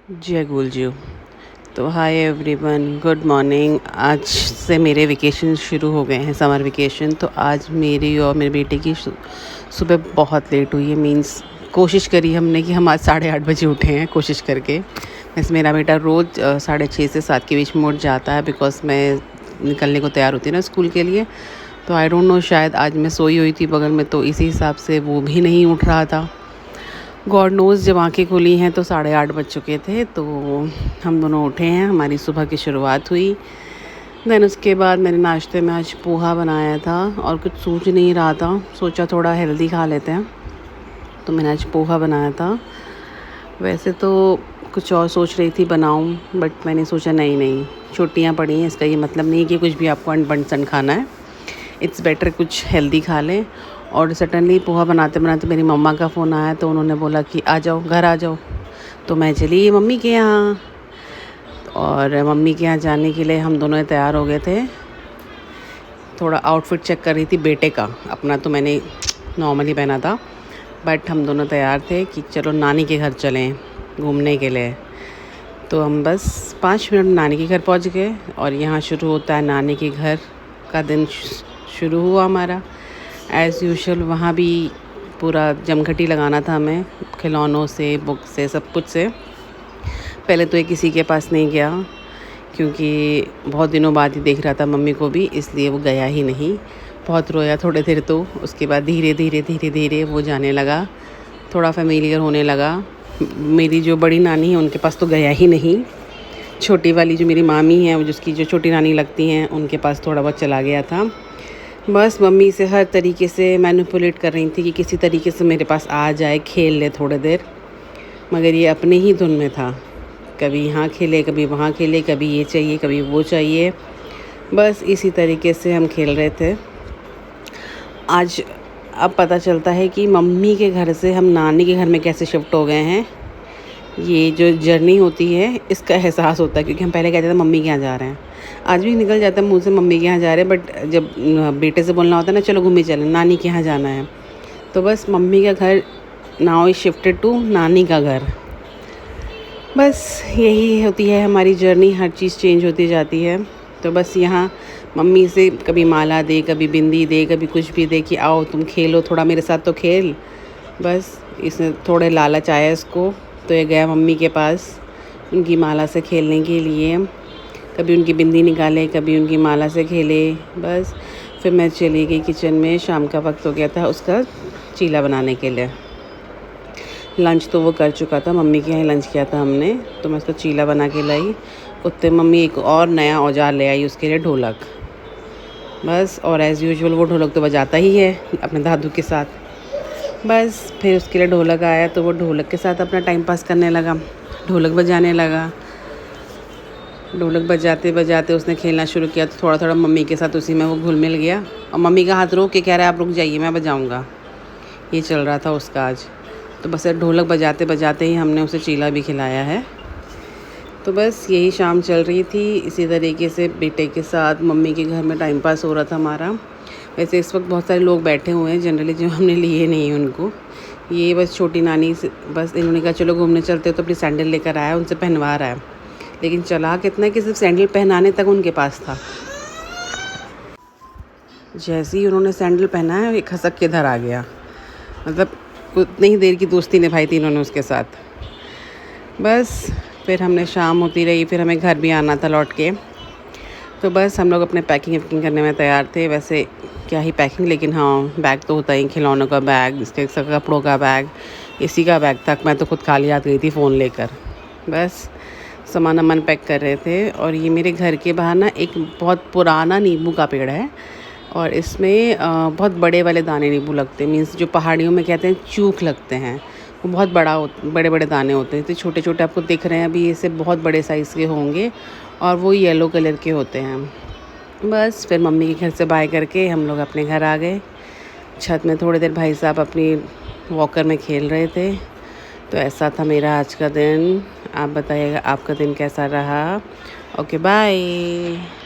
जय गुलजू। तो hi everyone, good morning. आज से मेरे वेकेशन शुरू हो गए हैं, समर वेकेशन। तो आज मेरी और मेरे बेटे की सुबह बहुत लेट हुई है। मींस कोशिश करी हमने कि हम आज 8:30 बजे उठे हैं, कोशिश करके। वैसे मेरा बेटा रोज़ 6:30 से 7 के बीच में उठ जाता है, बिकॉज मैं निकलने को तैयार होती है ना स्कूल के लिए। तो आई डोंट नो, शायद आज मैं सोई हुई थी बगल में, तो इसी हिसाब से वो भी नहीं उठ रहा था। गॉड नोज़, जब आँखें खुली हैं तो 8:30 बज चुके थे। तो हम दोनों उठे हैं, हमारी सुबह की शुरुआत हुई। देन उसके बाद मैंने नाश्ते में आज पोहा बनाया था और कुछ सूझ नहीं रहा था, सोचा थोड़ा हेल्दी खा लेते हैं, तो मैंने आज पोहा बनाया था। वैसे तो कुछ और सोच रही थी बनाऊं, बट मैंने सोचा नहीं, छुट्टियां पड़ी हैं, इसका ये मतलब नहीं है कि कुछ भी आपको अनबनसन खाना है। इट्स बेटर कुछ हेल्दी खा लें। और सडनली पोहा बनाते बनाते मेरी मम्मा का फ़ोन आया, तो उन्होंने बोला कि आ जाओ, घर आ जाओ। तो मैं चली मम्मी के यहाँ, और मम्मी के यहाँ जाने के लिए हम दोनों तैयार हो गए थे। थोड़ा आउटफिट चेक कर रही थी बेटे का, अपना तो मैंने नॉर्मली पहना था, बट हम दोनों तैयार थे कि चलो नानी के घर चलें घूमने के लिए। तो हम बस 5 मिनट नानी के घर पहुँच गए, और यहाँ शुरू होता है नानी के घर का दिन। शुरू हुआ हमारा एज़ यूजुअल। वहाँ भी पूरा जमघटी लगाना था हमें, खिलौनों से, बुक से, सब कुछ से। पहले तो ये किसी के पास नहीं गया, क्योंकि बहुत दिनों बाद ही देख रहा था मम्मी को भी, इसलिए वो गया ही नहीं। बहुत रोया थोड़े देर, तो उसके बाद धीरे धीरे वो जाने लगा, थोड़ा फेमिलियर होने लगा। मेरी जो बड़ी नानी है उनके पास तो गया ही नहीं। छोटी वाली जो मेरी मामी है, वो जिसकी जो छोटी नानी लगती हैं, उनके पास थोड़ा बहुत चला गया था। बस मम्मी से हर तरीके से मैनिपुलेट कर रही थी कि किसी तरीके से मेरे पास आ जाए, खेल ले थोड़ी देर। मगर ये अपने ही धुन में था, कभी यहाँ खेले, कभी वहाँ खेले, कभी ये चाहिए, कभी वो चाहिए। बस इसी तरीके से हम खेल रहे थे। आज अब पता चलता है कि मम्मी के घर से हम नानी के घर में कैसे शिफ्ट हो गए हैं। ये जो जर्नी होती है, इसका एहसास होता है, क्योंकि हम पहले कहते थे मम्मी के यहाँ जा रहे हैं। आज भी निकल जाता है मुँह से मम्मी के यहाँ जा रहे हैं, बट जब बेटे से बोलना होता है ना, चलो घूमने चलें, नानी के यहाँ जाना है, तो बस मम्मी का घर नाउ इज शिफ्टेड टू नानी का घर। बस यही होती है हमारी जर्नी, हर चीज़ चेंज होती जाती है। तो बस यहाँ मम्मी से कभी माला दे, कभी बिंदी दे, कभी कुछ भी दे कि आओ तुम खेलो, थोड़ा मेरे साथ तो खेल। बस इसने थोड़े लालच आया इसको, तो ये गया मम्मी के पास उनकी माला से खेलने के लिए। कभी उनकी बिंदी निकाले, कभी उनकी माला से खेले। बस फिर मैं चली गई किचन में, शाम का वक्त हो गया था उसका चीला बनाने के लिए। लंच तो वो कर चुका था, मम्मी के यहाँ लंच किया था हमने, तो मैं उसका चीला बना के लाई। उतने मम्मी एक और नया औजार ले आई उसके लिए, ढोलक। बस, और एज़ यूजुअल वो ढोलक तो बजाता ही है अपने दादू के साथ। बस फिर उसके लिए ढोलक आया, तो वो ढोलक के साथ अपना टाइम पास करने लगा, ढोलक बजाने लगा। ढोलक बजाते बजाते उसने खेलना शुरू किया, तो थोड़ा थोड़ा मम्मी के साथ उसी में वो घुल मिल गया। और मम्मी का हाथ रोक के कह रहा है आप रुक जाइए, मैं बजाऊंगा। ये चल रहा था उसका आज। तो बस ढोलक बजाते बजाते ही हमने उसे चीला भी खिलाया है। तो बस यही शाम चल रही थी, इसी तरीके से बेटे के साथ मम्मी के घर में टाइम पास हो रहा था हमारा। वैसे इस वक्त बहुत सारे लोग बैठे हुए हैं, जनरली जो हमने लिए नहीं उनको। ये बस छोटी नानी से, बस इन्होंने कहा चलो घूमने चलते हो, तो अपनी सैंडल लेकर आया, उनसे पहनवा रहा है। लेकिन चला कितना कि सिर्फ सैंडल पहनाने तक उनके पास था। जैसे ही उन्होंने सैंडल पहना है, एक खसक के इधर आ गया। मतलब उतनी ही देर की दोस्ती निभाई थी इन्होंने उसके साथ। बस फिर हमने शाम होती रही, फिर हमें घर भी आना था लौट के। तो बस हम लोग अपने पैकिंग वैकिंग करने में तैयार थे। वैसे क्या ही पैकिंग, लेकिन हाँ बैग तो होता ही, खिलौनों का बैग, इसके कपड़ों का बैग, इसी का बैग तक। मैं तो खुद खाली हाथ गई थी फ़ोन लेकर। बस सामान अमन पैक कर रहे थे। और ये मेरे घर के बाहर ना एक बहुत पुराना नींबू का पेड़ है, और इसमें बहुत बड़े वाले दाने नींबू लगते हैं। मीन्स जो पहाड़ियों में कहते हैं चूक लगते हैं, वो बहुत बड़े बड़े दाने होते हैं। तो छोटे छोटे आपको दिख रहे हैं अभी, इसे बहुत बड़े साइज़ के होंगे, और वो येलो कलर के होते हैं। बस फिर मम्मी के घर से बाय करके हम लोग अपने घर आ गए। छत में थोड़ी देर भाई साहब अपनी वॉकर में खेल रहे थे। तो ऐसा था मेरा आज का दिन। आप बताइएगा आपका दिन कैसा रहा। Okay bye.